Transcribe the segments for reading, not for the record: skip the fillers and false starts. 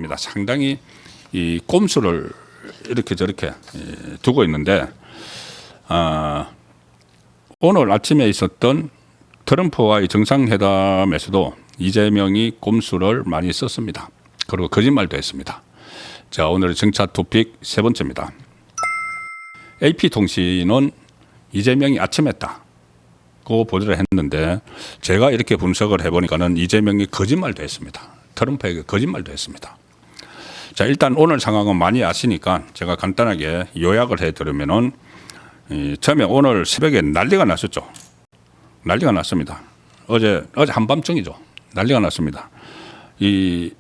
됩니다. 상당히 이 꼼수를 이렇게 저렇게 두고 있는데, 오늘 아침에 있었던 트럼프와의 정상회담에서도 이재명이 꼼수를 많이 썼습니다. 그리고 거짓말도 했습니다. 자, 오늘의 정차 토픽 세 번째입니다. AP통신은 이재명이 아침에 했다고 보도를 했는데, 제가 이렇게 분석을 해보니까는 이재명이 거짓말도 했습니다. 트럼프에게 거짓말도 했습니다. 자, 일단 오늘 상황은 많이 아시니까 제가 간단하게 요약을 해드리면은, 처음에 오늘 새벽에 난리가 났었죠. 난리가 났습니다. 어제 한밤중이죠. 난리가 났습니다. 이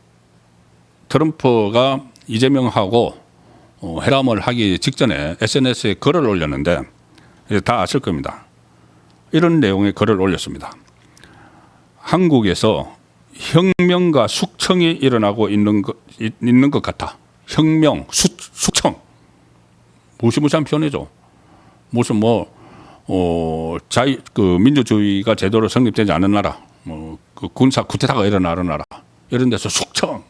트럼프가 이재명하고 회담을 하기 직전에 SNS에 글을 올렸는데, 다 아실 겁니다. 이런 내용의 글을 올렸습니다. 한국에서 혁명과 숙청이 일어나고 있는 것 같아. 혁명, 숙청. 무시무시한 표현이죠. 무슨 민주주의가 제대로 성립되지 않은 나라, 군사 쿠데타가 일어나는 나라, 이런 데서 숙청,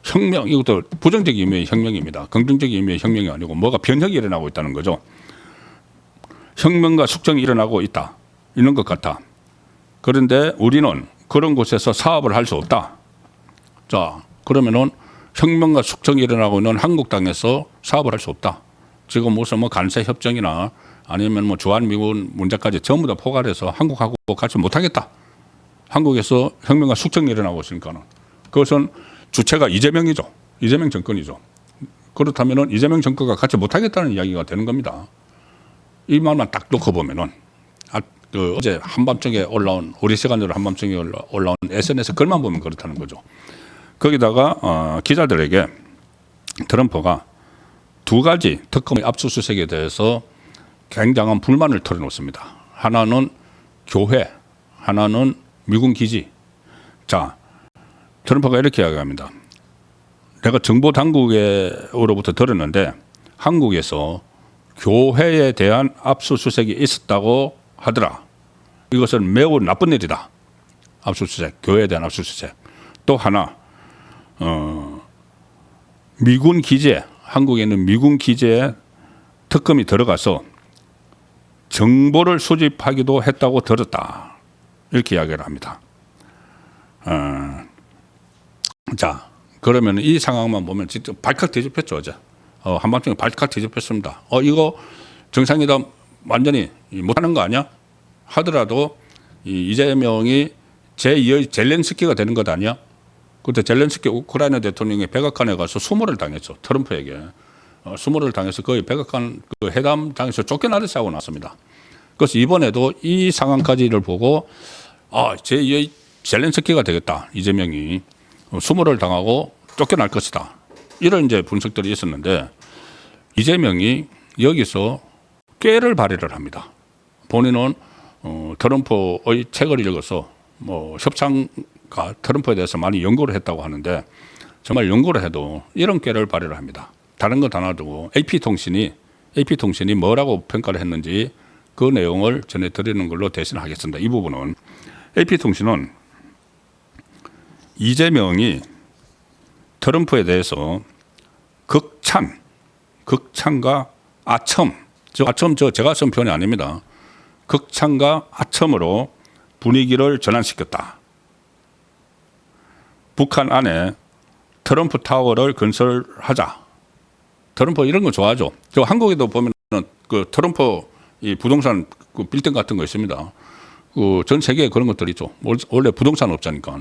혁명, 이것도 부정적인 의미의 혁명입니다. 긍정적인 의미의 혁명이 아니고 뭐가 변혁이 일어나고 있다는 거죠. 혁명과 숙청이 일어나고 있는 것 같아. 그런데 우리는 그런 곳에서 사업을 할 수 없다. 자, 그러면은 혁명과 숙청이 일어나고 있는 한국 땅에서 사업을 할 수 없다. 지금 무슨 관세 협정이나 아니면 주한미군 문제까지 전부 다 포괄해서 한국하고 같이 못하겠다. 한국에서 혁명과 숙청이 일어나고 있으니까는 그것은 주체가 이재명이죠. 이재명 정권이죠. 그렇다면은 이재명 정권과 같이 못하겠다는 이야기가 되는 겁니다. 이 말만 딱 놓고 보면은, 어제 한밤중에 올라온, 우리 시간으로 한밤중에 올라온 SNS 글만 보면 그렇다는 거죠. 거기다가 기자들에게 트럼프가 두 가지 특검의 압수수색에 대해서 굉장한 불만을 털어놓습니다. 하나는 교회, 하나는 미군 기지. 자, 트럼프가 이렇게 이야기합니다. 내가 정보 당국으로부터 들었는데 한국에서 교회에 대한 압수수색이 있었다고 하더라. 이것은 매우 나쁜 일이다. 압수수색, 교회에 대한 압수수색. 또 하나, 미군 기지에, 한국에 있는 미군 기지에 특검이 들어가서 정보를 수집하기도 했다고 들었다. 이렇게 이야기를 합니다. 자, 그러면 이 상황만 보면 진짜 발칵 뒤집혔죠, 어제. 한밤중에 발칵 뒤집혔습니다. 이거 정상회담 완전히 못하는 거 아니야? 하더라도 이재명이 제2의 젤렌스키가 되는 것 아니야? 그때 젤렌스키 우크라이나 대통령이 백악관에 가서 수모를 당했죠. 트럼프에게. 수모를 당해서 거의 백악관 그 회담장에서 쫓겨나듯이 하고 났습니다. 그래서 이번에도 이 상황까지를 보고 제2의 젤렌스키가 되겠다. 이재명이 수모를 당하고 쫓겨날 것이다. 이런 이제 분석들이 있었는데, 이재명이 여기서 꾀를 발휘를 합니다. 본인은 트럼프의 책을 읽어서 협상가 트럼프에 대해서 많이 연구를 했다고 하는데, 정말 연구를 해도 이런 꾀를 발휘를 합니다. 다른 거 다 놔두고 AP통신이 뭐라고 평가를 했는지 그 내용을 전해드리는 걸로 대신하겠습니다. 이 부분은 AP통신은 이재명이 트럼프에 대해서 극찬과 아첨, 제가 쓴 표현이 아닙니다. 극찬과 아첨으로 분위기를 전환시켰다. 북한 안에 트럼프 타워를 건설하자. 트럼프 이런 거 좋아하죠. 저 한국에도 보면 그 트럼프 이 부동산 그 빌딩 같은 거 있습니다. 그 전 세계에 그런 것들이 있죠. 원래 부동산 업자니까.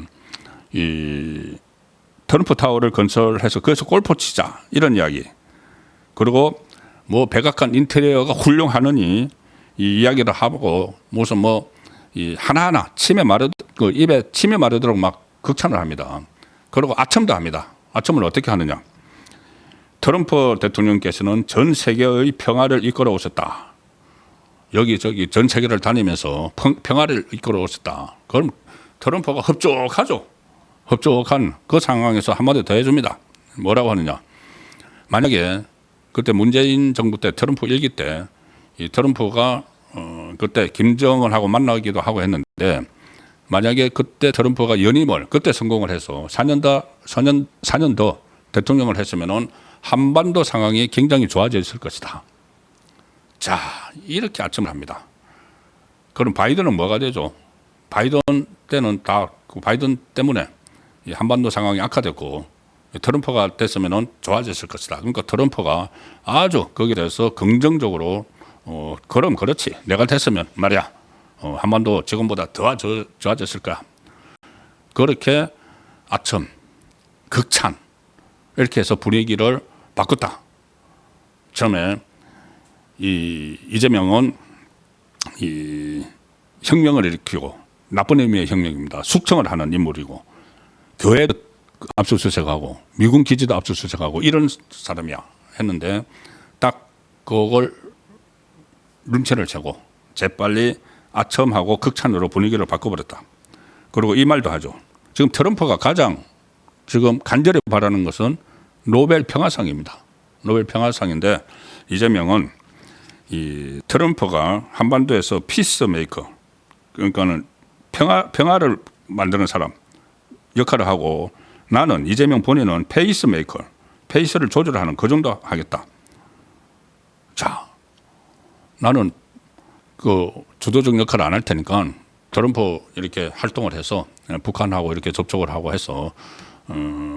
이 트럼프 타워를 건설해서 거기서 골프 치자. 이런 이야기. 그리고 백악관 인테리어가 훌륭하느니 이 이야기를 하고 무슨 이 하나하나 입에 침이 마르도록 막 극찬을 합니다. 그리고 아첨도 합니다. 아첨을 어떻게 하느냐. 트럼프 대통령께서는 전 세계의 평화를 이끌어 오셨다. 여기저기 전 세계를 다니면서 평화를 이끌어 오셨다. 그럼 트럼프가 흡족하죠. 흡족한 그 상황에서 한마디 더 해줍니다. 뭐라고 하느냐. 만약에 그때 문재인 정부 때 트럼프 일기 때 이 트럼프가 그때 김정은하고 만나기도 하고 했는데, 만약에 그때 트럼프가 연임을 그때 성공을 해서 4년 더 대통령을 했으면은 한반도 상황이 굉장히 좋아져 있을 것이다. 자, 이렇게 아첨을 합니다. 그럼 바이든은 뭐가 되죠? 바이든 때는 다 바이든 때문에 이 한반도 상황이 악화됐고 트럼프가 됐으면은 좋아졌을 것이다. 그러니까 트럼프가 아주 거기에 대해서 긍정적으로 그럼 그렇지. 내가 됐으면 말이야. 한반도 지금보다 더 좋아졌을 거야. 그렇게 아첨, 극찬 이렇게 해서 분위기를 바꿨다. 처음에 이재명은 이 혁명을 일으키고 나쁜 의미의 혁명입니다. 숙청을 하는 인물이고 교회도 압수수색하고 미군 기지도 압수수색하고 이런 사람이야 했는데 딱 그걸 눈치를 채고 재빨리 아첨하고 극찬으로 분위기를 바꿔버렸다. 그리고 이 말도 하죠. 지금 트럼프가 가장 지금 간절히 바라는 것은 노벨 평화상입니다. 노벨 평화상인데 이재명은 이 트럼프가 한반도에서 피스메이커 그러니까는 평화를 만드는 사람 역할을 하고 나는 이재명 본인은 페이스메이커 페이스를 조절하는 그 정도 하겠다. 자, 나는 그 주도적 역할을 안 할 테니까 트럼프 이렇게 활동을 해서 북한하고 이렇게 접촉을 하고 해서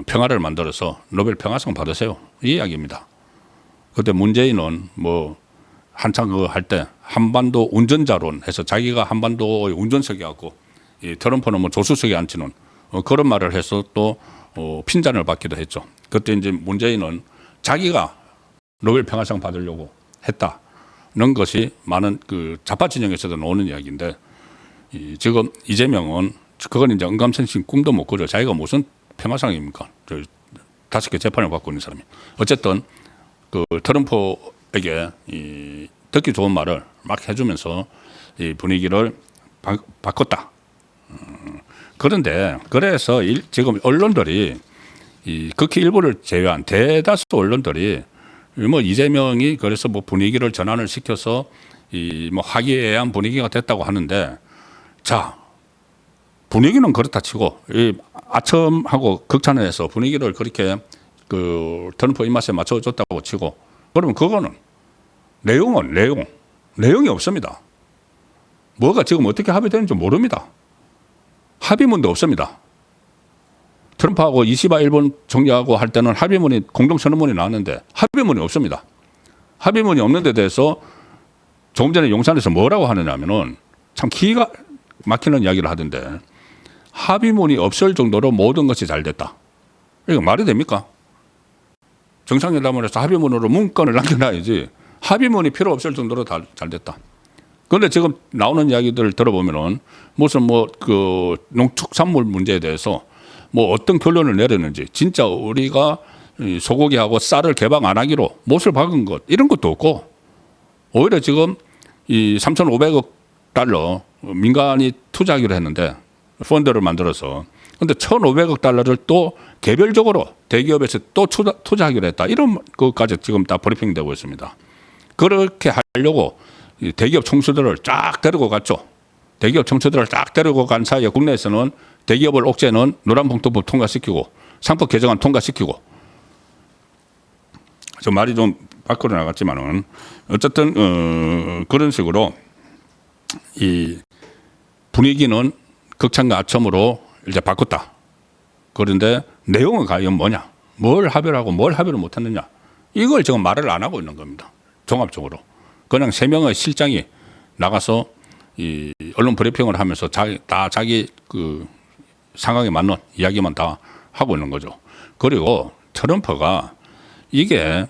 평화를 만들어서 노벨 평화상 받으세요. 이 이야기입니다. 그때 문재인은 뭐 한창 그거 할 때 한반도 운전자론 해서 자기가 한반도의 운전석에 갖고 이 트럼프는 뭐 조수석에 앉히는 그런 말을 해서 또 핀잔을 받기도 했죠. 그때 이제 문재인은 자기가 노벨 평화상 받으려고 했다는 것이 많은 그 좌파 진영에서도 나오는 이야기인데 지금 이재명은 그건 이제 언감생심 꿈도 못 꾸죠. 자기가 무슨 평화상입니까? 5개 재판을 받고 있는 사람이. 어쨌든 그 트럼프에게 이 듣기 좋은 말을 막 해주면서 이 분위기를 바꿨다. 그런데 그래서 지금 언론들이 이 극히 일부를 제외한 대다수 언론들이 뭐 이재명이 그래서 뭐 분위기를 전환을 시켜서 이 뭐 화기애애한 분위기가 됐다고 하는데 자 분위기는 그렇다 치고 이 아첨하고 극찬을 해서 분위기를 그렇게 그 트럼프 입맛에 맞춰줬다고 치고 그러면 그거는 내용이 없습니다. 뭐가 지금 어떻게 합의되는지 모릅니다. 합의문도 없습니다. 트럼프하고 20화 일본 정리하고 할 때는 합의문이 공동선언문이 나왔는데 합의문이 없습니다. 합의문이 없는 데 대해서 조금 전에 용산에서 뭐라고 하느냐 하면은 참 기가 막히는 이야기를 하던데 합의문이 없을 정도로 모든 것이 잘 됐다. 이거 말이 됩니까? 정상회담을 해서 합의문으로 문건을 남겨놔야지 합의문이 필요 없을 정도로 잘 됐다. 그런데 지금 나오는 이야기들을 들어보면은 무슨 뭐 그 농축산물 문제에 대해서 뭐 어떤 결론을 내렸는지 진짜 우리가 소고기하고 쌀을 개방 안 하기로 못을 박은 것 이런 것도 없고 오히려 지금 이 3,500억 달러 민간이 투자하기로 했는데 펀드를 만들어서 근데 1,500억 달러를 또 개별적으로 대기업에서 또 투자하기로 했다. 이런 것까지 지금 다 브리핑되고 있습니다. 그렇게 하려고 대기업 총수들을 쫙 데리고 갔죠. 대기업 총수들을 쫙 데리고 간 사이에 국내에서는 대기업을 옥죄는 노란봉투법 통과시키고 상법 개정안 통과시키고 저 말이 좀 밖으로 나갔지만은 어쨌든 그런 식으로 이 분위기는 극찬과 아첨으로 이제 바꿨다. 그런데 내용은 과연 뭐냐? 뭘 합의를 하고 뭘 합의를 못했느냐? 이걸 지금 말을 안 하고 있는 겁니다. 종합적으로. 그냥 3명의 실장이 나가서 이 언론 브리핑을 하면서 자기 그 상황에 맞는 이야기만 다 하고 있는 거죠. 그리고 트럼프가 이게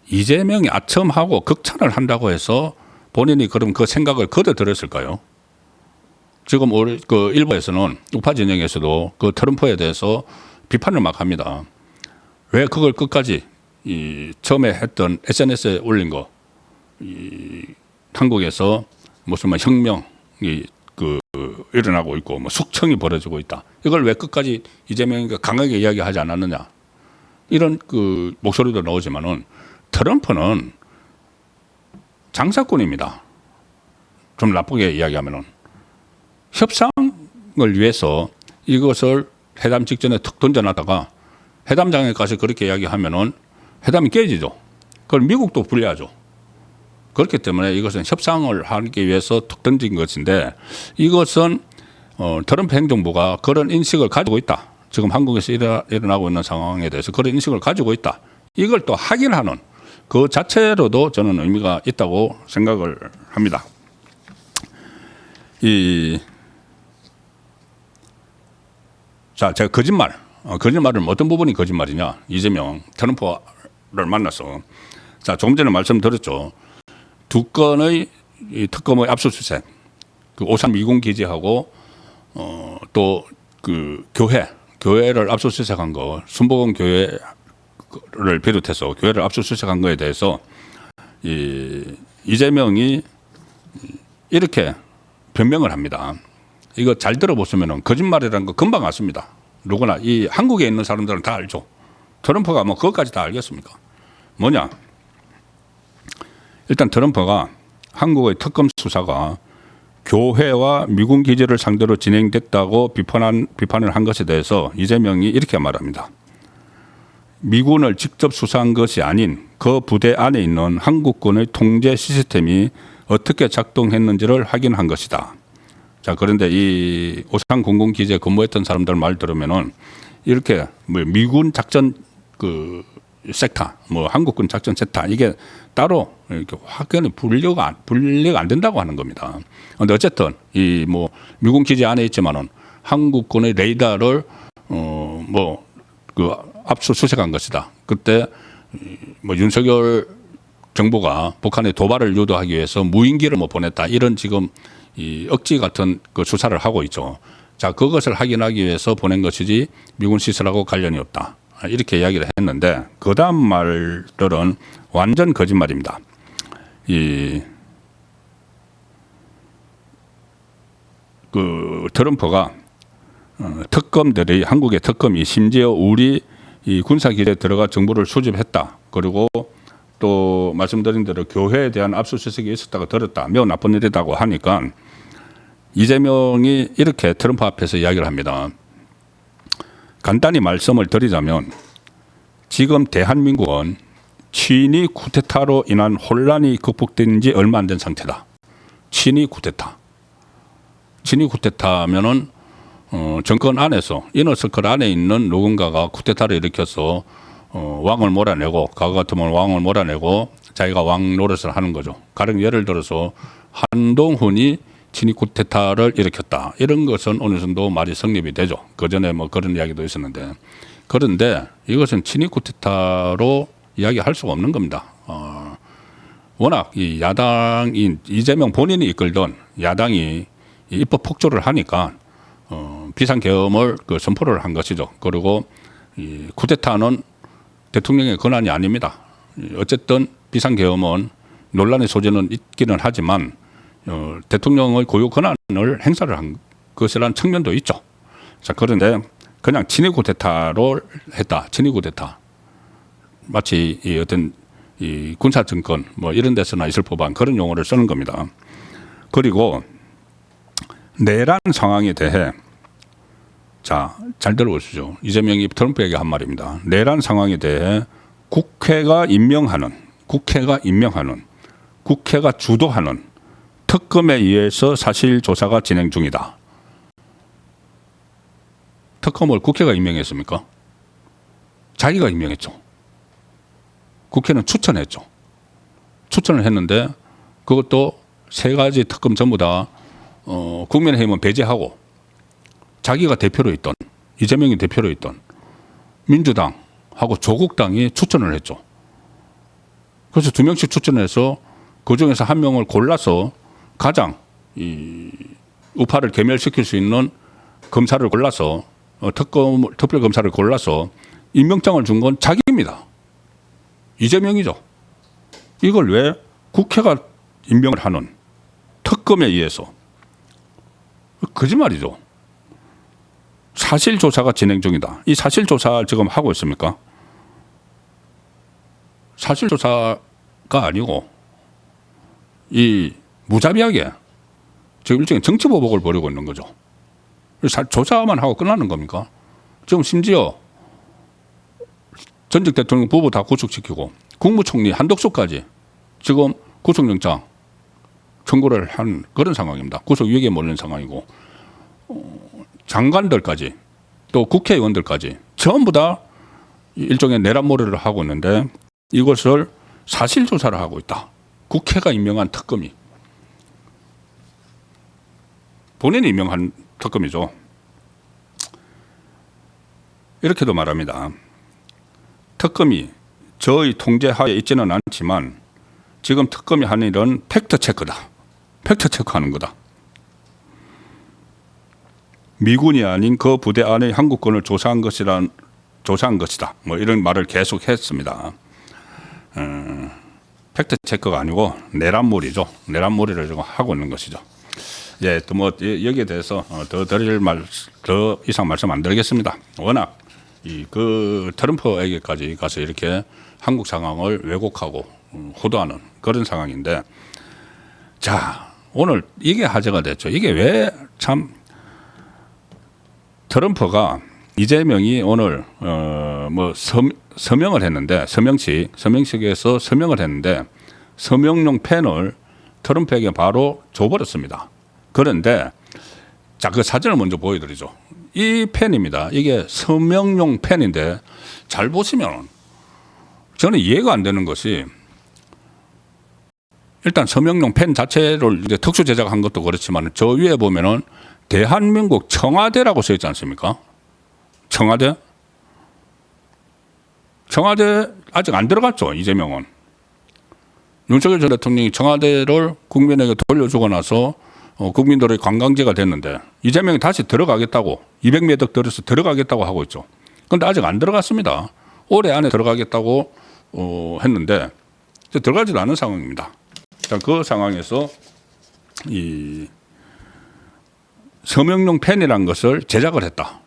이재명이 아첨하고 극찬을 한다고 해서 본인이 그럼 그 생각을 거둬들였을까요? 지금 그 일부에서는 우파 진영에서도 그 트럼프에 대해서 비판을 막 합니다. 왜 그걸 끝까지 처음에 했던 SNS에 올린 거 한국에서 무슨 뭐 혁명이 일어나고 있고 뭐 숙청이 벌어지고 있다. 이걸 왜 끝까지 이재명이 강하게 이야기하지 않았느냐. 이런 그 목소리도 나오지만은 트럼프는 장사꾼입니다. 좀 나쁘게 이야기하면은 협상을 위해서 이것을 회담 직전에 툭 던져놨다가 회담장에 가서 그렇게 이야기하면은 회담이 깨지죠. 그걸 미국도 불리하죠. 그렇기 때문에 이것은 협상을 하기 위해서 툭 던진 것인데 이것은 트럼프 행정부가 그런 인식을 가지고 있다. 지금 한국에서 일어나고 있는 상황에 대해서 그런 인식을 가지고 있다. 이걸 또 확인하는 그 자체로도 저는 의미가 있다고 생각을 합니다. 자, 제가 거짓말은 어떤 부분이 거짓말이냐? 이재명, 트럼프를 만나서 자, 조금 전에 말씀드렸죠. 두 건의 이 특검의 압수수색, 그 오산 미군 기지하고 또 그 교회를 압수수색한 거, 순복음 교회를 비롯해서 교회를 압수수색한 거에 대해서 이재명이 이렇게 변명을 합니다. 이거 잘 들어보시면은 거짓말이라는 거 금방 알습니다. 누구나 이 한국에 있는 사람들은 다 알죠. 트럼프가 뭐 그것까지 다 알겠습니까? 뭐냐? 일단 트럼프가 한국의 특검 수사가 교회와 미군 기지를 상대로 진행됐다고 비판을 한 것에 대해서 이재명이 이렇게 말합니다. 미군을 직접 수사한 것이 아닌 그 부대 안에 있는 한국군의 통제 시스템이 어떻게 작동했는지를 확인한 것이다. 자, 그런데 이 오산 공군기지에 근무했던 사람들 말 들으면은 이렇게 뭐 미군 작전 그 섹터, 뭐 한국군 작전 섹터 이게 따로 이렇게 확연히 분리가 안 된다고 하는 겁니다. 그런데 어쨌든 이 뭐 미군 기지 안에 있지만은 한국군의 레이더를 뭐 그 압수수색한 것이다. 그때 뭐 윤석열 정부가 북한의 도발을 유도하기 위해서 무인기를 뭐 보냈다 이런 지금 이 억지 같은 그 수사를 하고 있죠. 자, 그것을 확인하기 위해서 보낸 것이지 미군 시설하고 관련이 없다. 이렇게 이야기를 했는데 그 다음 말들은 완전 거짓말입니다. 그 트럼프가 특검들이 한국의 특검이 심지어 우리 이 군사기지에 들어가 정보를 수집했다. 그리고 또 말씀드린 대로 교회에 대한 압수수색이 있었다고 들었다. 매우 나쁜 일이라고 하니까 이재명이 이렇게 트럼프 앞에서 이야기를 합니다. 간단히 말씀을 드리자면 지금 대한민국은 친위 쿠데타로 인한 혼란이 극복된 지 얼마 안 된 상태다. 친위 쿠데타. 친위 쿠데타면은 정권 안에서 이너서클 안에 있는 누군가가 쿠데타를 일으켜서 왕을 몰아내고 과거 같으면 왕을 몰아내고 자기가 왕 노릇을 하는 거죠. 가령 예를 들어서 한동훈이 친위 쿠데타를 일으켰다. 이런 것은 어느 정도 말이 성립이 되죠. 그 전에 뭐 그런 이야기도 있었는데 그런데 이것은 친위 쿠데타로 이야기할 수가 없는 겁니다. 워낙 이 야당인 이재명 본인이 이끌던 야당이 입법 폭조를 하니까 비상계엄을 그 선포를 한 것이죠. 그리고 이 쿠데타는 대통령의 권한이 아닙니다. 어쨌든 비상계엄은 논란의 소지는 있기는 하지만 대통령의 고유 권한을 행사를 한 것이라는 측면도 있죠. 자, 그런데 그냥 친위 쿠데타로 했다. 친위 쿠데타. 마치 이 어떤 이 군사 정권 뭐 이런 데서나 있을 법한 그런 용어를 쓰는 겁니다. 그리고 내란 상황에 대해 자, 잘 들어보시죠. 이재명이 트럼프에게 한 말입니다. 내란 상황에 대해 국회가 임명하는 국회가 주도하는 특검에 의해서 사실 조사가 진행 중이다. 특검을 국회가 임명했습니까? 자기가 임명했죠. 국회는 추천했죠. 추천을 했는데 그것도 세 가지 특검 전부 다 국민의힘은 배제하고 자기가 대표로 있던 이재명이 대표로 있던 민주당하고 조국당이 추천을 했죠. 그래서 2명씩 추천해서 그중에서 한 명을 골라서 가장 이 우파를 괴멸시킬 수 있는 검사를 골라서 특별검사를 골라서 임명장을 준 건 자기입니다. 이재명이죠. 이걸 왜 국회가 임명을 하는 특검에 의해서 거짓말이죠. 사실조사가 진행 중이다. 이 사실조사 지금 하고 있습니까? 사실조사가 아니고 이 무자비하게 지금 일종의 정치보복을 벌이고 있는 거죠. 조사만 하고 끝나는 겁니까? 지금 심지어 전직 대통령 부부 다 구속시키고 국무총리 한덕수까지 지금 구속영장 청구를 한 그런 상황입니다. 구속유예에 몰린 상황이고 장관들까지 또 국회의원들까지 전부 다 일종의 내란몰이를 하고 있는데 이것을 사실조사를 하고 있다. 국회가 임명한 특검이. 본인이 임명한 특검이죠. 이렇게도 말합니다. 특검이 저의 통제하에 있지는 않지만 지금 특검이 하는 일은 팩트체크다. 팩트체크하는 거다. 미군이 아닌 그 부대 안의 한국군을 조사한 것이다. 뭐 이런 말을 계속 했습니다. 팩트체크가 아니고 내란몰이죠. 내란몰이를 지금 하고 있는 것이죠. 예, 또 뭐 여기에 대해서 더 이상 말씀 안 드리겠습니다. 워낙 그 트럼프에게까지 가서 이렇게 한국 상황을 왜곡하고 호도하는 그런 상황인데, 자, 오늘 이게 화제가 됐죠. 이게 왜 참 트럼프가 이재명이 오늘 뭐 서명을 했는데 서명식에서 서명을 했는데 서명용 펜을 트럼프에게 바로 줘버렸습니다. 그런데 자, 그 사진을 먼저 보여드리죠. 이 펜입니다. 이게 서명용 펜인데 잘 보시면 저는 이해가 안 되는 것이, 일단 서명용 펜 자체를 이제 특수 제작한 것도 그렇지만 저 위에 보면은 대한민국 청와대라고 써 있지 않습니까? 청와대 아직 안 들어갔죠. 이재명은. 윤석열 전 대통령이 청와대를 국민에게 돌려주고 나서 국민들의 관광지가 됐는데 이재명이 다시 들어가겠다고 200m 들어서 들어가겠다고 하고 있죠. 그런데 아직 안 들어갔습니다. 올해 안에 들어가겠다고 했는데 들어가지도 않은 상황입니다. 자, 그 상황에서 이 서명용 펜이라는 것을 제작을 했다.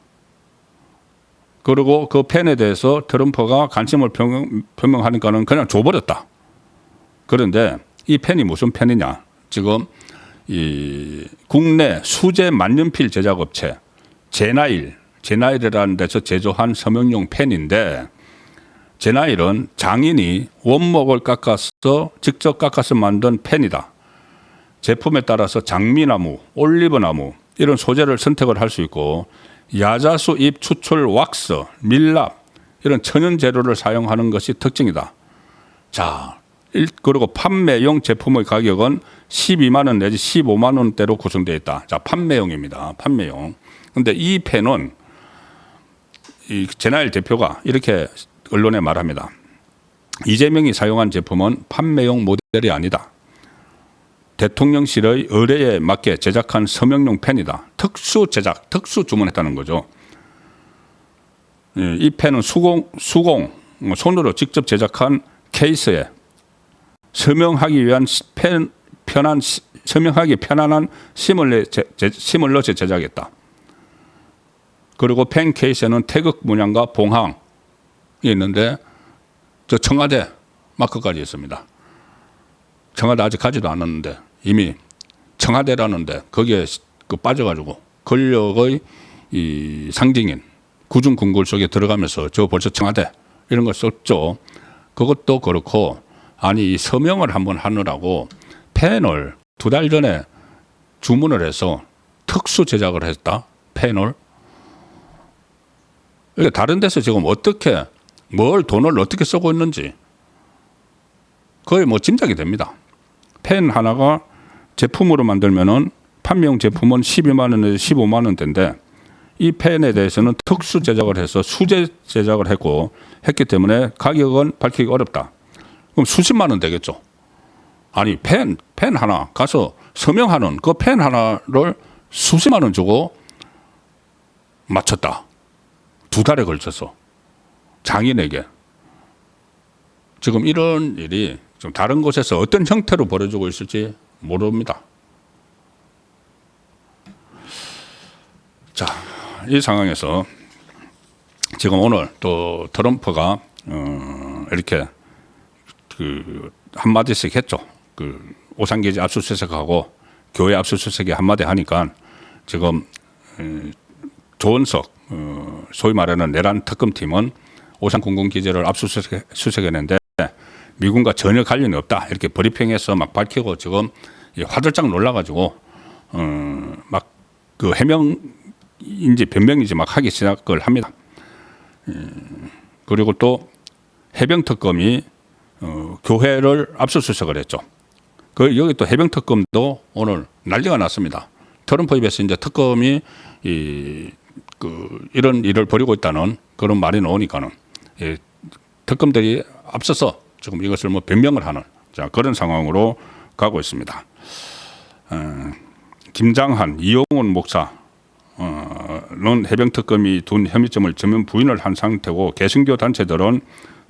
그리고 그 펜에 대해서 트럼프가 관심을 표명하니까는 그냥 줘버렸다. 그런데 이 펜이 무슨 펜이냐? 지금 이 국내 수제 만년필 제작업체 제나일이라는 데서 제조한 서명용 펜인데, 제나일은 장인이 원목을 깎아서 직접 깎아서 만든 펜이다. 제품에 따라서 장미나무, 올리브나무 이런 소재를 선택을 할 수 있고 야자수 잎 추출 왁스, 밀랍 이런 천연 재료를 사용하는 것이 특징이다. 자, 그리고 판매용 제품의 가격은 12만 원 내지 15만 원대로 구성되어 있다. 자, 판매용입니다. 판매용. 그런데 이 펜은 이 제나일 대표가 이렇게 언론에 말합니다. 이재명이 사용한 제품은 판매용 모델이 아니다. 대통령실의 의뢰에 맞게 제작한 서명용 펜이다. 특수 제작, 특수 주문했다는 거죠. 이 펜은 수공, 손으로 직접 제작한 케이스에 서명하기 위한 서명하기 편안한 심을 넣어 제작했다. 그리고 펜 케이스에는 태극 문양과 봉항이 있는데 저 청와대 마크까지 있습니다. 청와대 아직 가지도 않았는데 이미 청와대라는데 거기에 빠져가지고 권력의 이 상징인 구중궁궐 속에 들어가면서 저 벌써 청와대 이런 걸 썼죠. 그것도 그렇고, 아니 이 서명을 한번 하느라고 펜을 2달 전에 주문을 해서 특수 제작을 했다. 펜을. 다른 데서 지금 어떻게 돈을 어떻게 쓰고 있는지 거의 뭐 짐작이 됩니다. 펜 하나가 제품으로 만들면은 판매용 제품은 12만 원에서 15만 원대인데 이 펜에 대해서는 특수 제작을 해서 수제 제작을 했기 때문에 가격은 밝히기 어렵다. 그럼 수십만 원 되겠죠. 아니 펜 하나 가서 서명하는 그 펜 하나를 수십만 원 주고 맞췄다. 2달에 걸쳐서 장인에게. 지금 이런 일이 좀 다른 곳에서 어떤 형태로 벌어지고 있을지 모릅니다. 자, 이 상황에서 지금 오늘 또 트럼프가 이렇게 한마디씩 했죠. 오산기지 압수수색하고 교회 압수수색이 한마디 하니까 지금 조은석 소위 말하는 내란 특검팀은 오산 공군기지를 압수수색했는데 미군과 전혀 관련이 없다 이렇게 브리핑해서 막 밝히고 지금 화들짝 놀라가지고 막 그 해명인지 변명인지 막 하기 시작을 합니다. 그리고 또 해병특검이 교회를 압수수색을 했죠. 여기 또 해병특검도 오늘 난리가 났습니다. 트럼프 입에서 이제 특검이 이런 일을 벌이고 있다는 그런 말이 나오니까는 특검들이 앞서서 지금 이것을 뭐 변명을 하는 그런 상황으로 가고 있습니다. 김장한, 이용훈 목사는 해병특검이 둔 혐의점을 전면 부인을 한 상태고 개신교 단체들은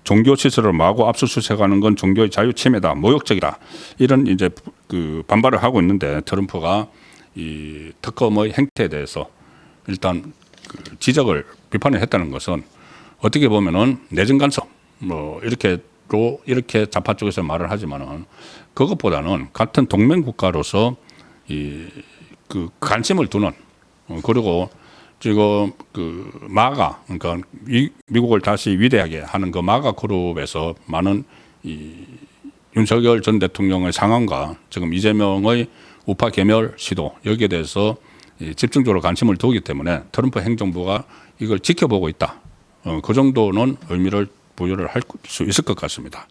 종교 시설을 마구 압수수색하는 건 종교의 자유 침해다, 모욕적이다 이런 이제 반발을 하고 있는데 트럼프가 이 특검의 행태에 대해서 일단 지적을 비판을 했다는 것은 어떻게 보면은 내정 간섭 뭐 이렇게 좌파 쪽에서 말을 하지만은 그것보다는 같은 동맹 국가로서 관심을 두는 그리고 지금 마가 그러니까 미국을 다시 위대하게 하는 그 마가 그룹에서 많은 윤석열 전 대통령의 상황과 지금 이재명의 우파 개멸 시도 여기에 대해서 집중적으로 관심을 두기 때문에 트럼프 행정부가 이걸 지켜보고 있다. 그 정도는 의미를 부여를 할 수 있을 것 같습니다.